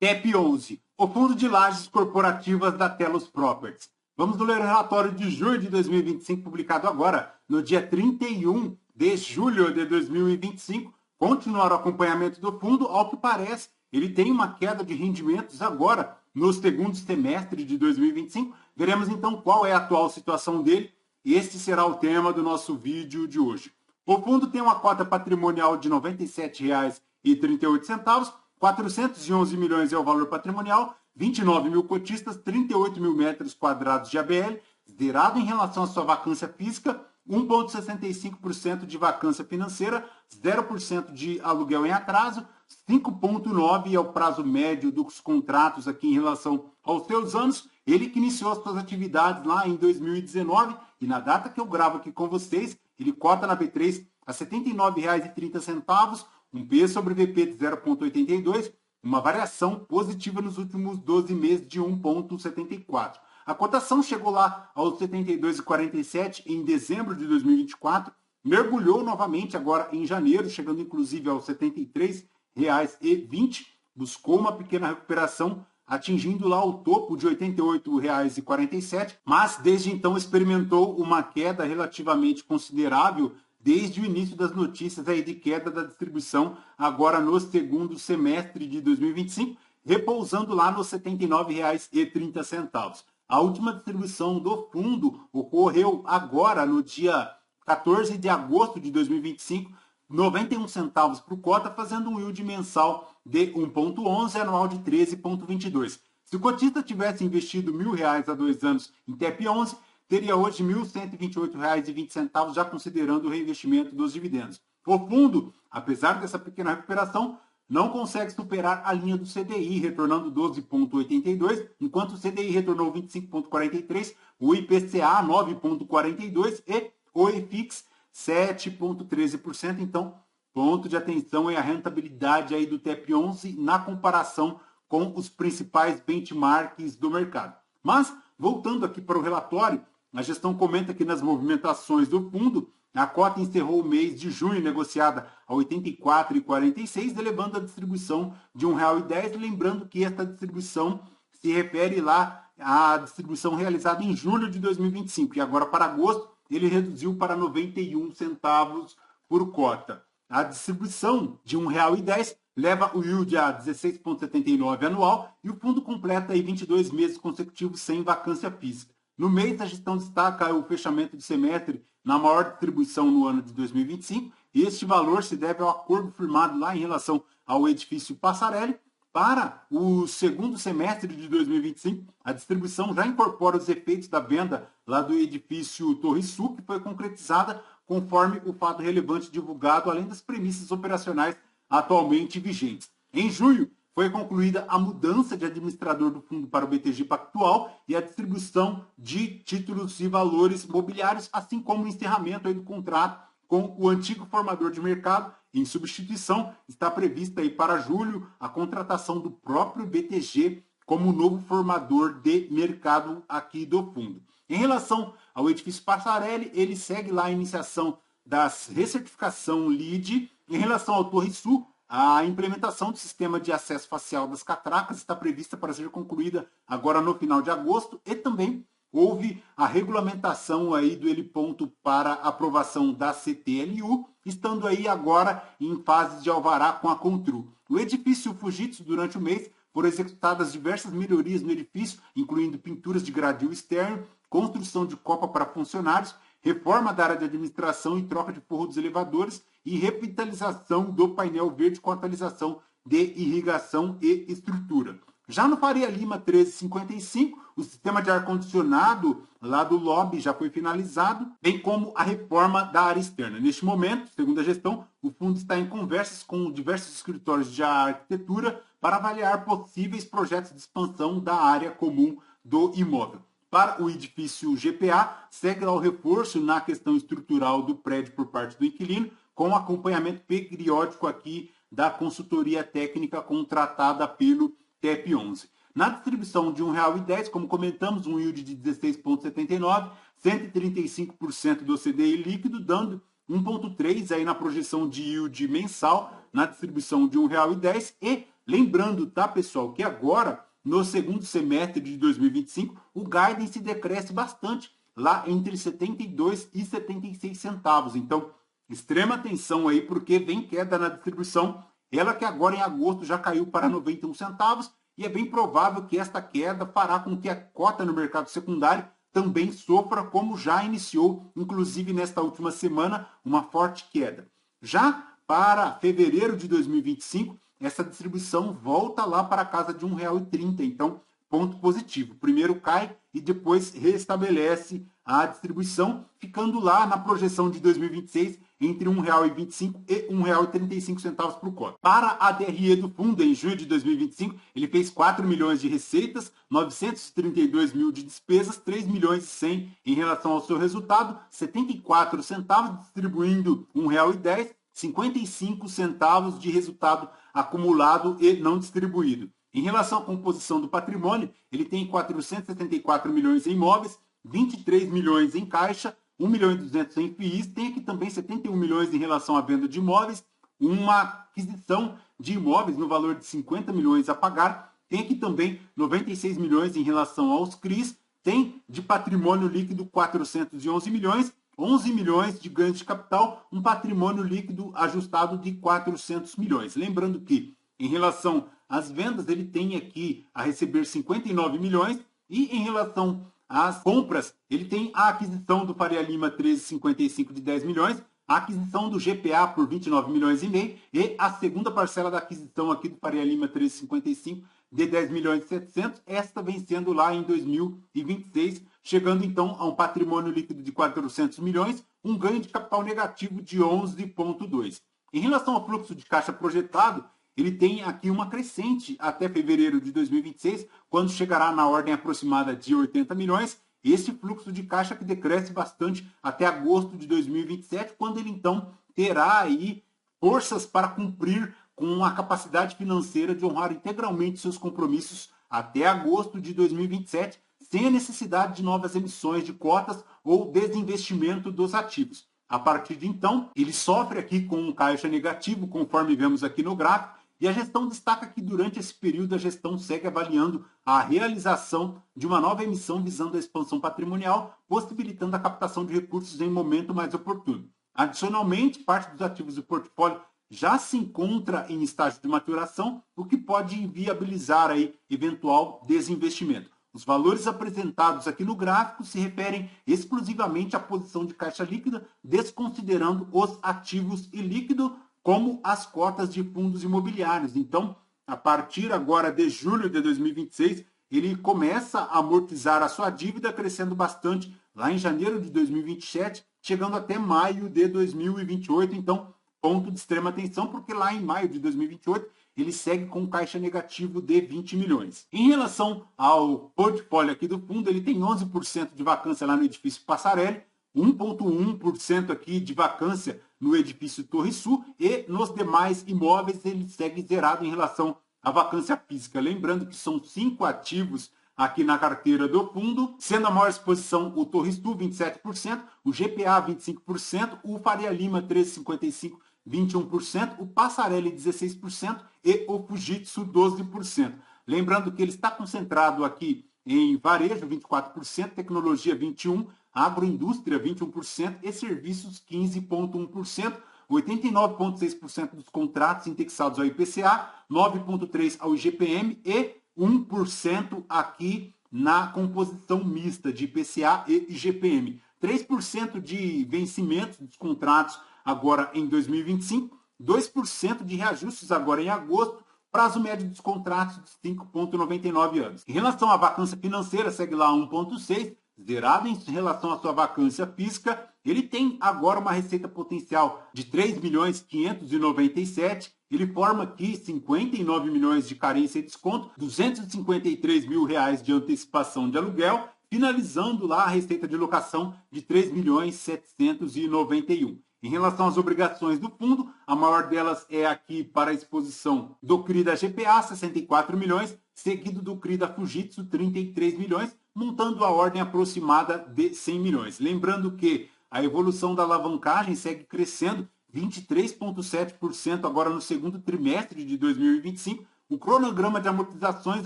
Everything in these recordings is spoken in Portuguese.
TEP11, o Fundo de Lajes Corporativas da Telos Properties. Vamos ler o relatório de junho de 2025, publicado agora, no dia 31 de julho de 2025. Continuar o acompanhamento do fundo, ao que parece, ele tem uma queda de rendimentos agora, no segundo semestre de 2025. Veremos então qual é a atual situação dele. Este será o tema do nosso vídeo de hoje. O fundo tem uma cota patrimonial de R$ 97,38, 411 milhões é o valor patrimonial, 29 mil cotistas, 38 mil metros quadrados de ABL, zerado em relação à sua vacância física, 1,65% de vacância financeira, 0% de aluguel em atraso, 5,9% é o prazo médio dos contratos aqui em relação aos seus anos. Ele que iniciou as suas atividades lá em 2019 e na data que eu gravo aqui com vocês, ele cota na B3 a R$ 79,30, um P sobre VP de 0,82, uma variação positiva nos últimos 12 meses de 1,74. A cotação chegou lá aos R$ 72,47 em dezembro de 2024, mergulhou novamente agora em janeiro, chegando inclusive aos R$ 73,20, buscou uma pequena recuperação, atingindo lá o topo de R$ 88,47, mas desde então experimentou uma queda relativamente considerável desde o início das notícias aí de queda da distribuição, agora no segundo semestre de 2025, repousando lá nos R$ 79,30. A última distribuição do fundo ocorreu agora, no dia 14 de agosto de 2025, 91 centavos por cota, fazendo um yield mensal de 1,11, anual de 13,22. Se o cotista tivesse investido R$ 1.000 há 2 anos em TEP11, teria hoje R$ 1.128,20, já considerando o reinvestimento dos dividendos. O fundo, apesar dessa pequena recuperação, não consegue superar a linha do CDI, retornando 12,82, enquanto o CDI retornou 25,43, o IPCA 9,42 e o IFIX 7,13%. Então, ponto de atenção é a rentabilidade aí do TEP11 na comparação com os principais benchmarks do mercado. Mas, voltando aqui para o relatório, a gestão comenta que nas movimentações do fundo, a cota encerrou o mês de junho negociada a R$ 84,46, elevando a distribuição de R$ 1,10. Lembrando que esta distribuição se refere lá à distribuição realizada em julho de 2025. E agora, para agosto, ele reduziu para 91 centavos por cota. A distribuição de R$ 1,10 leva o yield a 16,79 anual e o fundo completa aí 22 meses consecutivos sem vacância física. No mês, a gestão destaca o fechamento de semestre na maior distribuição no ano de 2025, e este valor se deve ao acordo firmado lá em relação ao edifício Passarelli. Para o segundo semestre de 2025, a distribuição já incorpora os efeitos da venda lá do edifício Torre Sul, que foi concretizada conforme o fato relevante divulgado, além das premissas operacionais atualmente vigentes. Em junho, foi concluída a mudança de administrador do fundo para o BTG Pactual e a distribuição de títulos e valores mobiliários, assim como o encerramento aí do contrato com o antigo formador de mercado. Em substituição, está prevista aí para julho a contratação do próprio BTG como novo formador de mercado aqui do fundo. Em relação ao edifício Passarelli, ele segue lá a iniciação da recertificação LEED. Em relação ao Torre Sul, a implementação do sistema de acesso facial das catracas está prevista para ser concluída agora no final de agosto, e também houve a regulamentação aí do heliponto para aprovação da CTLU, estando aí agora em fase de alvará com a Contru. O edifício Fujitsu, durante o mês, foram executadas diversas melhorias no edifício, incluindo pinturas de gradil externo, construção de copa para funcionários, reforma da área de administração e troca de forro dos elevadores e revitalização do painel verde com atualização de irrigação e estrutura. Já no Faria Lima 1355, o sistema de ar-condicionado lá do lobby já foi finalizado, bem como a reforma da área externa. Neste momento, segundo a gestão, o fundo está em conversas com diversos escritórios de arquitetura para avaliar possíveis projetos de expansão da área comum do imóvel. Para o edifício GPA, segue lá o reforço na questão estrutural do prédio por parte do inquilino, com acompanhamento periódico aqui da consultoria técnica contratada pelo TEP11. Na distribuição de R$ 1,10, como comentamos, um yield de 16,79, 135% do CDI líquido, dando 1,3 aí na projeção de yield mensal, na distribuição de R$ 1,10, e Lembrando, tá, pessoal, que agora, no segundo semestre de 2025, o guidance decresce bastante, lá entre 72 e 76 centavos. Então, extrema atenção aí, porque vem queda na distribuição. Ela que agora em agosto já caiu para 91 centavos, e é bem provável que esta queda fará com que a cota no mercado secundário também sofra, como já iniciou, inclusive nesta última semana, uma forte queda. Já para fevereiro de 2025, essa distribuição volta lá para a casa de R$ 1,30. Então, ponto positivo. Primeiro cai e depois restabelece a distribuição, ficando lá na projeção de 2026 entre R$ 1,25 e R$ 1,35 por cota. Para a DRE do fundo, em junho de 2025, ele fez 4 milhões de receitas, 932 mil de despesas, 3 milhões e 100 em relação ao seu resultado, 74 centavos, distribuindo R$ 1,10, 55 centavos de resultado acumulado e não distribuído. Em relação à composição do patrimônio, ele tem 474 milhões em imóveis, 23 milhões em caixa, 1 milhão e 200 em FIIs, tem aqui também 71 milhões em relação à venda de imóveis, uma aquisição de imóveis no valor de 50 milhões a pagar, tem aqui também 96 milhões em relação aos CRIs, tem de patrimônio líquido 411 milhões, 11 milhões de ganho de capital, um patrimônio líquido ajustado de 400 milhões. Lembrando que, em relação às vendas, ele tem aqui a receber 59 milhões e em relação às compras, ele tem a aquisição do Faria Lima 1355 de 10 milhões, a aquisição do GPA por 29 milhões e meio e a segunda parcela da aquisição aqui do Faria Lima 1355 de 10 milhões e 700, esta vencendo lá em 2026, chegando então a um patrimônio líquido de 400 milhões, um ganho de capital negativo de 11,2. Em relação ao fluxo de caixa projetado, ele tem aqui uma crescente até fevereiro de 2026, quando chegará na ordem aproximada de 80 milhões, esse fluxo de caixa que decresce bastante até agosto de 2027, quando ele então terá aí forças para cumprir com a capacidade financeira de honrar integralmente seus compromissos até agosto de 2027, sem a necessidade de novas emissões de cotas ou desinvestimento dos ativos. A partir de então, ele sofre aqui com um caixa negativo, conforme vemos aqui no gráfico, e a gestão destaca que durante esse período a gestão segue avaliando a realização de uma nova emissão visando a expansão patrimonial, possibilitando a captação de recursos em momento mais oportuno. Adicionalmente, parte dos ativos do portfólio já se encontra em estágio de maturação, o que pode inviabilizar aí eventual desinvestimento. Os valores apresentados aqui no gráfico se referem exclusivamente à posição de caixa líquida, desconsiderando os ativos ilíquidos, como as cotas de fundos imobiliários. Então, a partir agora de julho de 2026, ele começa a amortizar a sua dívida, crescendo bastante lá em janeiro de 2027, chegando até maio de 2028. Então, ponto de extrema atenção, porque lá em maio de 2028, ele segue com um caixa negativo de 20 milhões. Em relação ao portfólio aqui do fundo, ele tem 11% de vacância lá no edifício Passarelli, 1,1% aqui de vacância no edifício Torre Sul e nos demais imóveis ele segue zerado em relação à vacância física. Lembrando que são 5 ativos aqui na carteira do fundo, sendo a maior exposição o Torre Sul, 27%, o GPA, 25%, o Faria Lima, 1355, 21%, o Passarelli, 16% e o Fujitsu, 12%. Lembrando que ele está concentrado aqui em varejo, 24%, tecnologia, 21%, agroindústria, 21% e serviços, 15,1%, 89,6% dos contratos indexados ao IPCA, 9,3% ao IGPM e 1% aqui na composição mista de IPCA e IGPM. 3% de vencimentos dos contratos agora em 2025, 2% de reajustes agora em agosto, prazo médio dos contratos de 5,99 anos. Em relação à vacância financeira, segue lá 1,6%, zerado em relação à sua vacância física, ele tem agora uma receita potencial de 3.597.000, ele forma aqui 59 milhões de carência e desconto, 253 mil reais de antecipação de aluguel, finalizando lá a receita de locação de 3.791.000. Em relação às obrigações do fundo, a maior delas é aqui para a exposição do CRI da GPA, 64 milhões, seguido do CRI da Fujitsu, 33 milhões, montando a ordem aproximada de 100 milhões. Lembrando que a evolução da alavancagem segue crescendo, 23,7% agora no segundo trimestre de 2025, O cronograma de amortizações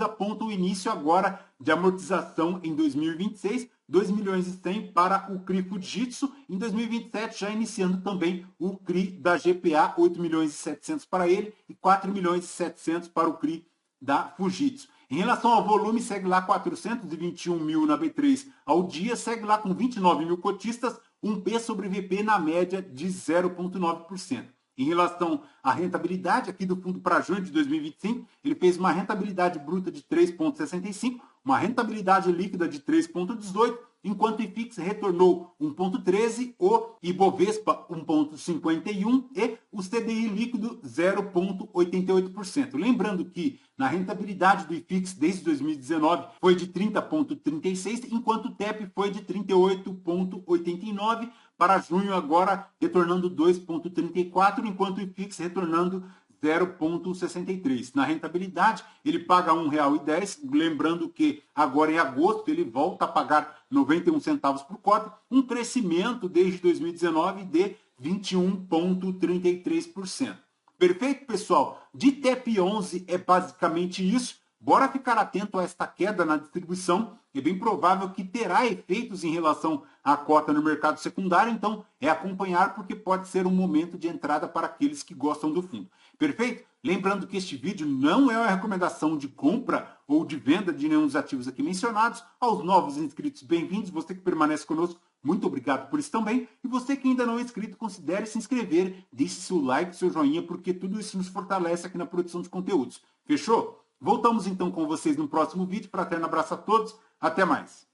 aponta o início agora de amortização em 2026, 2 milhões e 100 para o CRI Fujitsu, em 2027 já iniciando também o CRI da GPA, 8 milhões e 700 para ele e 4 milhões e 700 para o CRI da Fujitsu. Em relação ao volume, segue lá 421 mil na B3 ao dia, segue lá com 29 mil cotistas, um P sobre VP na média de 0,9%. Em relação à rentabilidade aqui do fundo para junho de 2025, ele fez uma rentabilidade bruta de 3,65, uma rentabilidade líquida de 3,18, enquanto o IFIX retornou 1,13, o Ibovespa 1,51 e o CDI líquido 0,88%. Lembrando que na rentabilidade do IFIX desde 2019 foi de 30,36, enquanto o TEP foi de 38,89, para junho agora retornando 2,34, enquanto o IFIX retornando 0,63. Na rentabilidade, ele paga R$ 1,10, lembrando que agora em agosto ele volta a pagar 91 centavos por cota, um crescimento desde 2019 de 21,33%. Perfeito, pessoal? De TEP 11 é basicamente isso. Bora ficar atento a esta queda na distribuição. É bem provável que terá efeitos em relação à cota no mercado secundário, então é acompanhar porque pode ser um momento de entrada para aqueles que gostam do fundo. Perfeito? Lembrando que este vídeo não é uma recomendação de compra ou de venda de nenhum dos ativos aqui mencionados. Aos novos inscritos, bem-vindos. Você que permanece conosco, muito obrigado por isso também. E você que ainda não é inscrito, considere se inscrever, deixe seu like, seu joinha, porque tudo isso nos fortalece aqui na produção de conteúdos. Fechou? Voltamos então com vocês no próximo vídeo. Fraterno abraço a todos. Até mais.